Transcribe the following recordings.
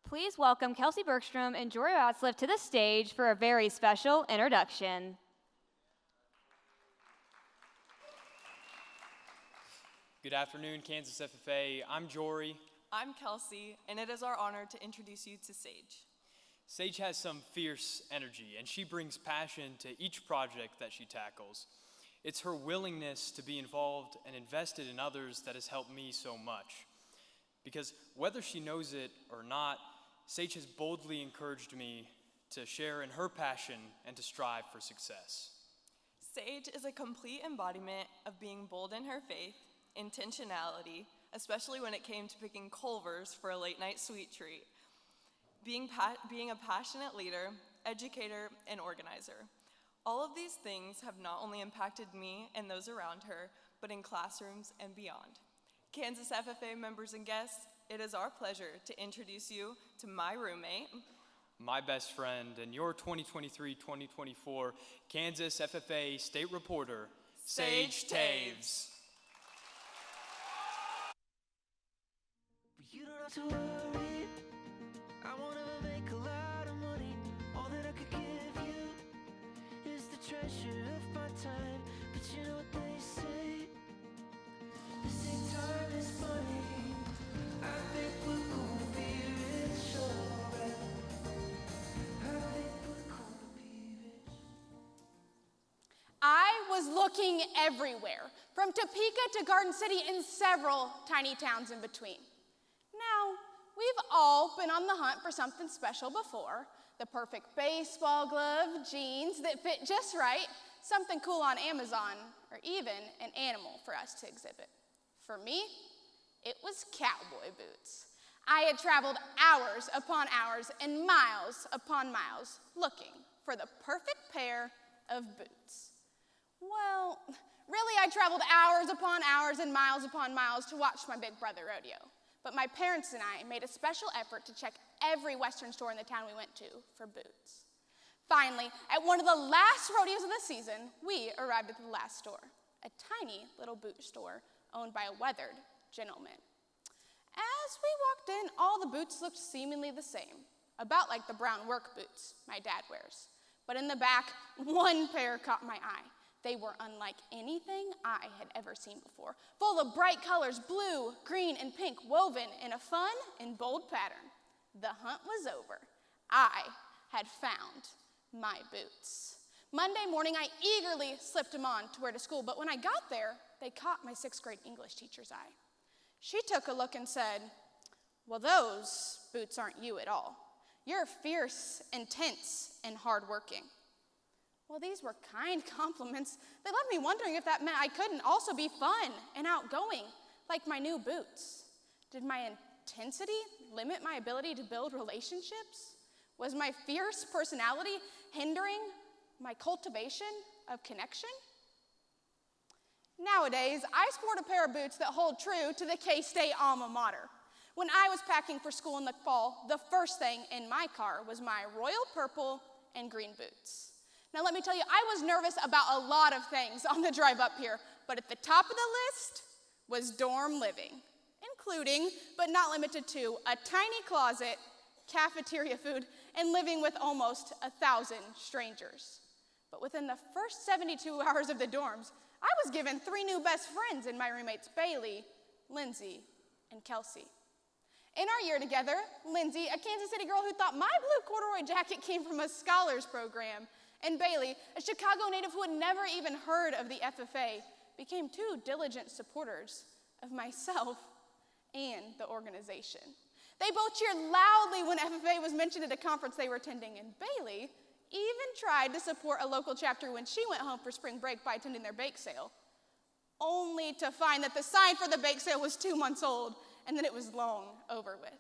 Please welcome Kelsey Bergstrom and Jory Watsliff to the stage for a very special introduction. Good afternoon, Kansas FFA. I'm Jory. I'm Kelsey, and it is our honor to introduce you to Sage. Sage has some fierce energy, and she brings passion to each project that she tackles. It's her willingness to be involved and invested in others that has helped me so much. Because whether she knows it or not, Sage has boldly encouraged me to share in her passion and to strive for success. Sage is a complete embodiment of being bold in her faith, intentionality, especially when it came to picking Culver's for a late night sweet treat, being a passionate leader, educator, and organizer. All of these things have not only impacted me and those around her, but in classrooms and beyond. Kansas FFA members and guests, it is our pleasure to introduce you to my roommate, my best friend, and your 2023-2024 Kansas FFA State Reporter, Sage Toews. You don't have to worry, I won't ever make a lot of money. All that I could give you is the treasure of my time. But you know what they say, this ain't time, is money. I think we're gonna be rich, alright. I think we're gonna be rich. I was looking everywhere, from Topeka to Garden City and several tiny towns in between. Now, we've all been on the hunt for something special before. The perfect baseball glove, jeans that fit just right, something cool on Amazon, or even an animal for us to exhibit. For me, it was cowboy boots. I had traveled hours upon hours and miles upon miles looking for the perfect pair of boots. Well, really, I traveled hours upon hours and miles upon miles to watch my big brother rodeo. But my parents and I made a special effort to check every Western store in the town we went to for boots. Finally, at one of the last rodeos of the season, we arrived at the last store, a tiny little boot store owned by a weathered gentleman. As we walked in, all the boots looked seemingly the same, about like the brown work boots my dad wears. But in the back, one pair caught my eye. They were unlike anything I had ever seen before, full of bright colors, blue, green, and pink, woven in a fun and bold pattern. The hunt was over. I had found my boots. Monday morning, I eagerly slipped them on to wear to school, but when I got there, they caught my 6th grade English teacher's eye. She took a look and said, "Well, those boots aren't you at all. You're fierce, intense, and hardworking." Well, these were kind compliments. They left me wondering if that meant I couldn't also be fun and outgoing, like my new boots. Did my intensity limit my ability to build relationships? Was my fierce personality hindering my cultivation of connection? Nowadays, I sport a pair of boots that hold true to the K-State alma mater. When I was packing for school in the fall, the first thing in my car was my royal purple and green boots. Now let me tell you, I was nervous about a lot of things on the drive up here, but at the top of the list was dorm living, including, but not limited to, a tiny closet, cafeteria food, and living with almost 1,000 strangers. But within the first 72 hours of the dorms, I was given 3 new best friends in my roommates Bailey, Lindsay, and Kelsey. In our year together, Lindsay, a Kansas City girl who thought my blue corduroy jacket came from a scholars program, and Bailey, a Chicago native who had never even heard of the FFA, became 2 diligent supporters of myself and the organization. They both cheered loudly when FFA was mentioned at a conference they were attending, and Bailey even tried to support a local chapter when she went home for spring break by attending their bake sale, only to find that the sign for the bake sale was 2 months old and that it was long over with.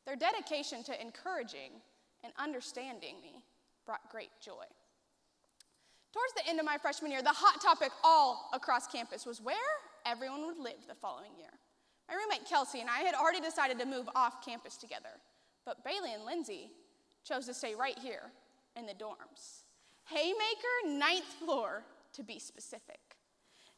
Their dedication to encouraging and understanding me brought great joy. Towards the end of my freshman year, the hot topic all across campus was where everyone would live the following year. My roommate Kelsey and I had already decided to move off campus together, but Bailey and Lindsay chose to stay right here in the dorms. Haymaker, 9th floor, to be specific.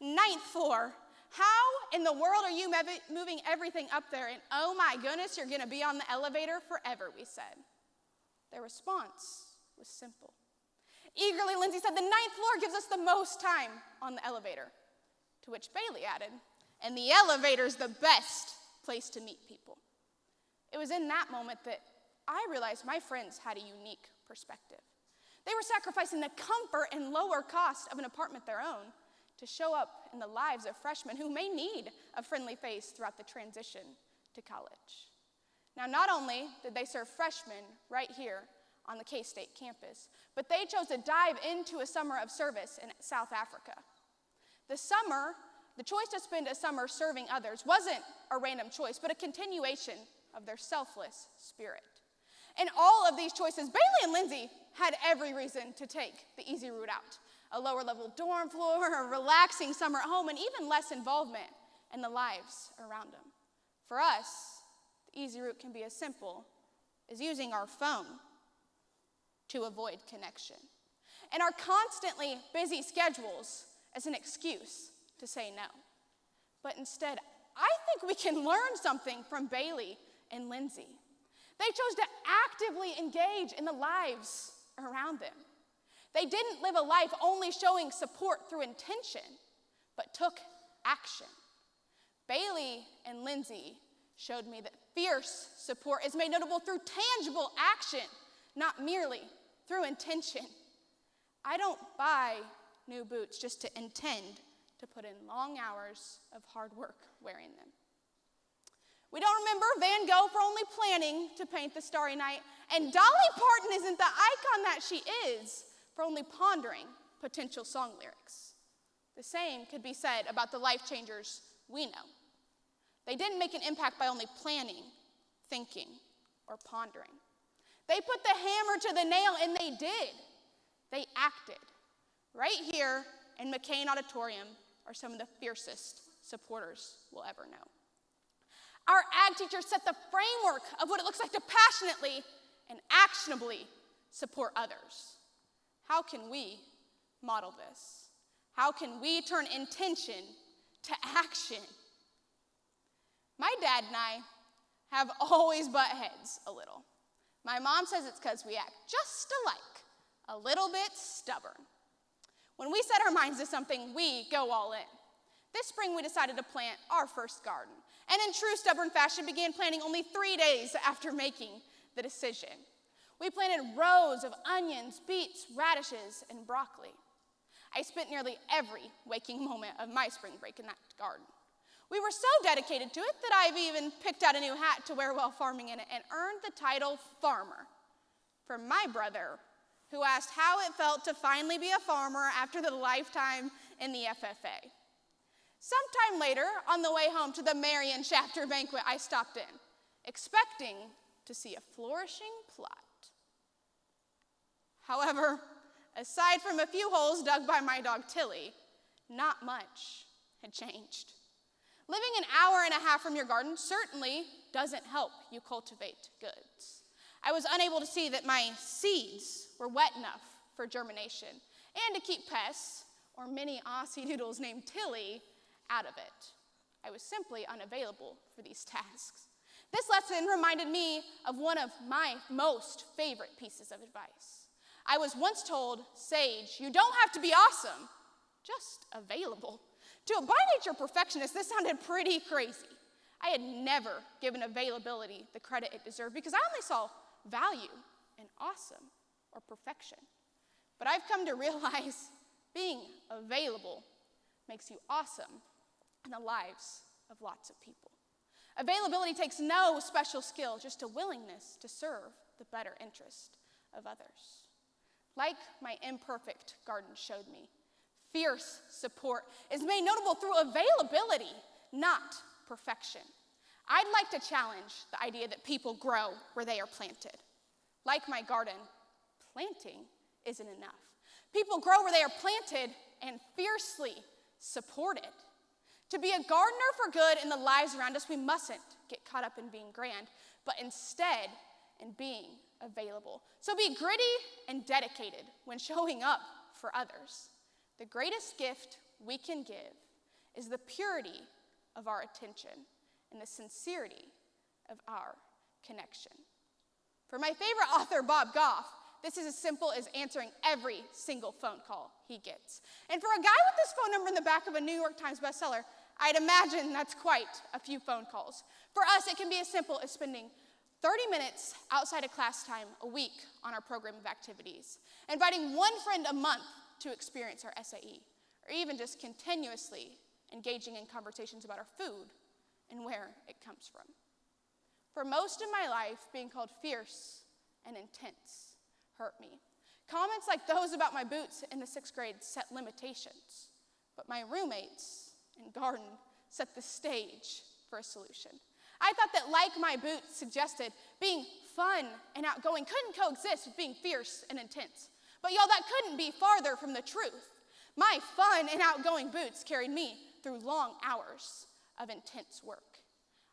9th floor How in the world are you moving everything up there? And oh my goodness, you're going to be on the elevator forever, we said. Their response was simple. Eagerly, Lindsay said, the 9th floor gives us the most time on the elevator. To which Bailey added, and the elevator's the best place to meet people. It was in that moment that I realized my friends had a unique perspective. They were sacrificing the comfort and lower cost of an apartment their own to show up in the lives of freshmen who may need a friendly face throughout the transition to college. Now, not only did they serve freshmen right here on the K-State campus, but they chose to dive into a summer of service in South Africa. The choice to spend a summer serving others wasn't a random choice, but a continuation of their selfless spirit. In all of these choices, Bailey and Lindsay had every reason to take the easy route out. A lower level dorm floor, a relaxing summer at home, and even less involvement in the lives around them. For us, the easy route can be as simple as using our phone to avoid connection, and our constantly busy schedules as an excuse to say no. But instead, I think we can learn something from Bailey and Lindsay. They chose to actively engage in the lives around them. They didn't live a life only showing support through intention, but took action. Bailey and Lindsay showed me that fierce support is made notable through tangible action, not merely through intention. I don't buy new boots just to intend to put in long hours of hard work wearing them. We don't remember Van Gogh for only planning to paint the Starry Night, and Dolly Parton isn't the icon that she is for only pondering potential song lyrics. The same could be said about the life changers we know. They didn't make an impact by only planning, thinking, or pondering. They put the hammer to the nail, and they did. They acted. Right here in McCain Auditorium are some of the fiercest supporters we'll ever know. Our ag teachers set the framework of what it looks like to passionately and actionably support others. How can we model this? How can we turn intention to action? My dad and I have always butt heads a little. My mom says it's because we act just alike, a little bit stubborn. When we set our minds to something, we go all in. This spring, we decided to plant our first garden, and in true stubborn fashion, began planting only 3 days after making the decision. We planted rows of onions, beets, radishes, and broccoli. I spent nearly every waking moment of my spring break in that garden. We were so dedicated to it that I've even picked out a new hat to wear while farming in it and earned the title farmer from my brother, who asked how it felt to finally be a farmer after the lifetime in the FFA. Sometime later, on the way home to the Marion chapter banquet, I stopped in, expecting to see a flourishing plot. However, aside from a few holes dug by my dog Tilly, not much had changed. Living an hour and a half from your garden certainly doesn't help you cultivate goods. I was unable to see that my seeds were wet enough for germination and to keep pests, or mini Aussie doodles named Tilly, out of it. I was simply unavailable for these tasks. This lesson reminded me of one of my most favorite pieces of advice. I was once told, Sage, you don't have to be awesome, just available. To a by-nature perfectionist, this sounded pretty crazy. I had never given availability the credit it deserved because I only saw value in awesome or perfection. But I've come to realize being available makes you awesome in the lives of lots of people. Availability takes no special skill, just a willingness to serve the better interest of others. Like my imperfect garden showed me, fierce support is made notable through availability, not perfection. I'd like to challenge the idea that people grow where they are planted. Like my garden, planting isn't enough. People grow where they are planted and fiercely supported. To be a gardener for good in the lives around us, we mustn't get caught up in being grand, but instead in being available. So be gritty and dedicated when showing up for others. The greatest gift we can give is the purity of our attention and the sincerity of our connection. For my favorite author, Bob Goff, this is as simple as answering every single phone call he gets. And for a guy with this phone number in the back of a New York Times bestseller, I'd imagine that's quite a few phone calls. For us, it can be as simple as spending 30 minutes outside of class time a week on our program of activities, inviting one friend a month to experience our SAE, or even just continuously engaging in conversations about our food and where it comes from. For most of my life, being called fierce and intense hurt me. Comments like those about my boots in the 6th grade set limitations, but my roommates in garden set the stage for a solution. I thought that, like my boots suggested, being fun and outgoing couldn't coexist with being fierce and intense. But y'all, that couldn't be farther from the truth. My fun and outgoing boots carried me through long hours of intense work.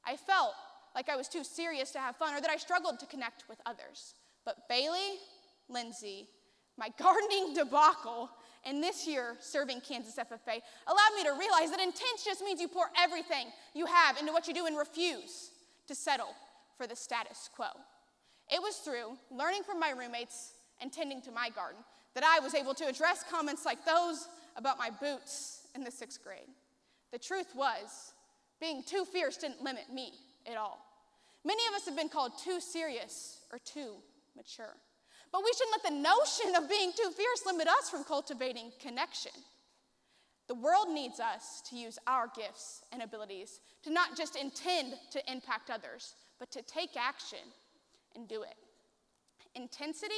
I felt like I was too serious to have fun, or that I struggled to connect with others. But Bailey, Lindsay, my gardening debacle, and this year serving Kansas FFA allowed me to realize that intense just means you pour everything you have into what you do and refuse to settle for the status quo. It was through learning from my roommates and tending to my garden that I was able to address comments like those about my boots in the 6th grade. The truth was, being too fierce didn't limit me at all. Many of us have been called too serious or too mature. But we shouldn't let the notion of being too fierce limit us from cultivating connection. The world needs us to use our gifts and abilities to not just intend to impact others, but to take action and do it. Intensity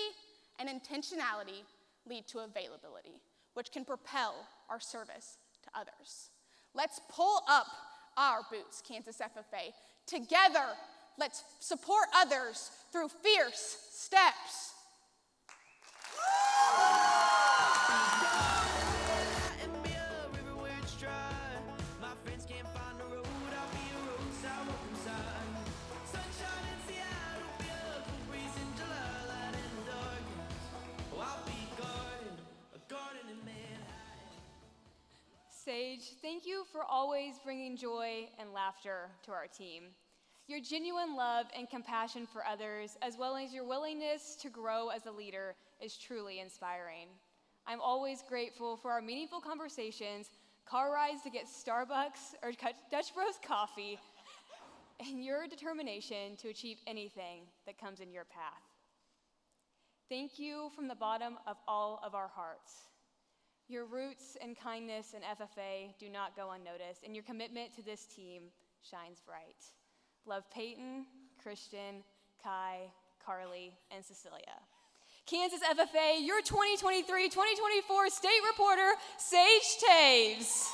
and intentionality lead to availability, which can propel our service to others. Let's pull up our boots, Kansas FFA. Together, let's support others through fierce steps. Sage, thank you for always bringing joy and laughter to our team. Your genuine love and compassion for others, as well as your willingness to grow as a leader, is truly inspiring. I'm always grateful for our meaningful conversations, car rides to get Starbucks or Dutch Bros coffee, and your determination to achieve anything that comes in your path. Thank you from the bottom of all of our hearts. Your roots and kindness in FFA do not go unnoticed, and your commitment to this team shines bright. Love Peyton, Christian, Kai, Carly, and Cecilia. Kansas FFA, your 2023-2024 state reporter, Sage Toews.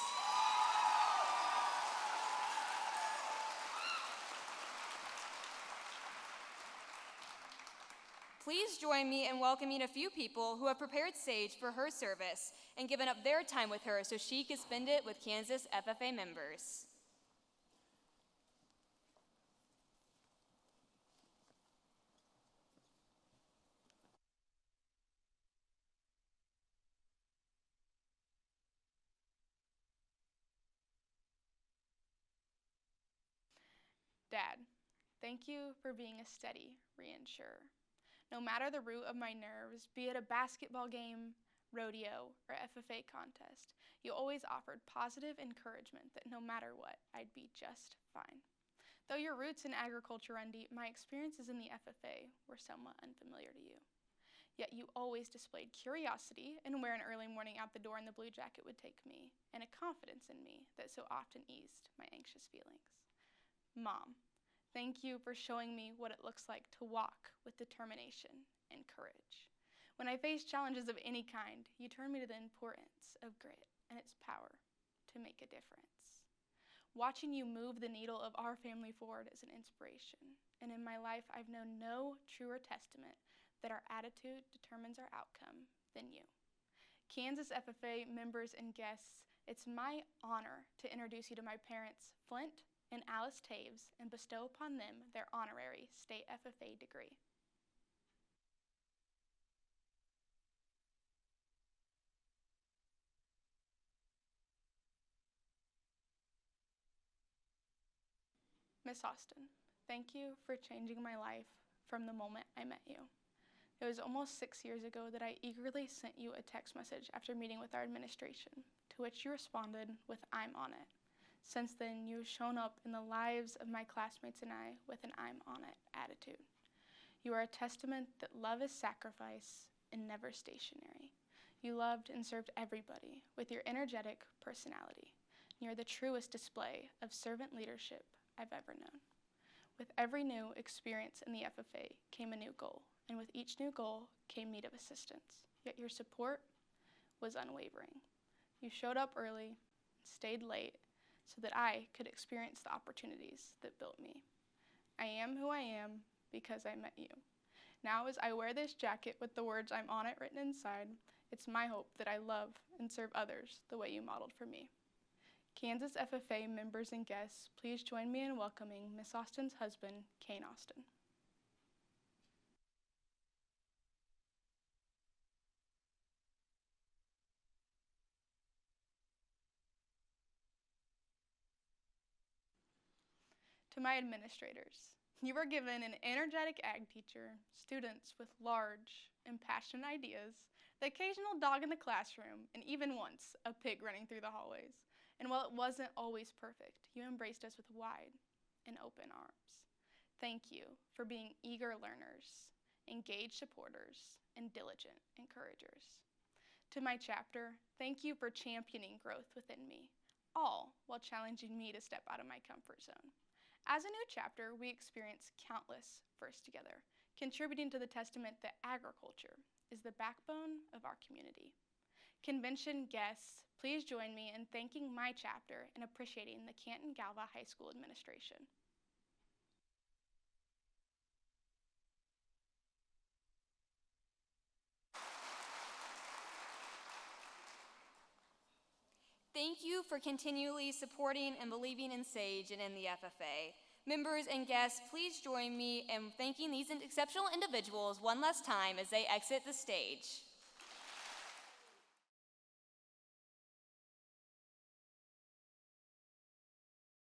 Please join me in welcoming a few people who have prepared Sage for her service and given up their time with her so she could spend it with Kansas FFA members. Dad, thank you for being a steady reinsurer. No matter the root of my nerves, be it a basketball game, rodeo, or FFA contest, you always offered positive encouragement that no matter what, I'd be just fine. Though your roots in agriculture run deep, my experiences in the FFA were somewhat unfamiliar to you. Yet you always displayed curiosity in where an early morning out the door in the blue jacket would take me, and a confidence in me that so often eased my anxious feelings. Mom, thank you for showing me what it looks like to walk with determination and courage. When I face challenges of any kind, you turn me to the importance of grit and its power to make a difference. Watching you move the needle of our family forward is an inspiration, and in my life, I've known no truer testament that our attitude determines our outcome than you. Kansas FFA members and guests, it's my honor to introduce you to my parents, Flint and Alice Toews, and bestow upon them their honorary state FFA degree. Miss Austin, thank you for changing my life from the moment I met you. It was almost 6 years ago that I eagerly sent you a text message after meeting with our administration, to which you responded with, "I'm on it." Since then, you have shown up in the lives of my classmates and I with an "I'm on it" attitude. You are a testament that love is sacrifice and never stationary. You loved and served everybody with your energetic personality. You are the truest display of servant leadership I've ever known. With every new experience in the FFA came a new goal, and with each new goal came need of assistance. Yet your support was unwavering. You showed up early, stayed late, so that I could experience the opportunities that built me. I am who I am because I met you. Now, as I wear this jacket with the words "I'm on it" written inside, it's my hope that I love and serve others the way you modeled for me. Kansas FFA members and guests, please join me in welcoming Miss Austin's husband, Kane Austin. To my administrators, you were given an energetic ag teacher, students with large and passionate ideas, the occasional dog in the classroom, and even once, a pig running through the hallways. And while it wasn't always perfect, you embraced us with wide and open arms. Thank you for being eager learners, engaged supporters, and diligent encouragers. To my chapter, thank you for championing growth within me, all while challenging me to step out of my comfort zone. As a new chapter, we experience countless firsts together, contributing to the testament that agriculture is the backbone of our community. Convention guests, please join me in thanking my chapter and appreciating the Canton-Galva High School administration. Thank you for continually supporting and believing in SAGE and in the FFA. Members and guests, please join me in thanking these exceptional individuals one last time as they exit the stage.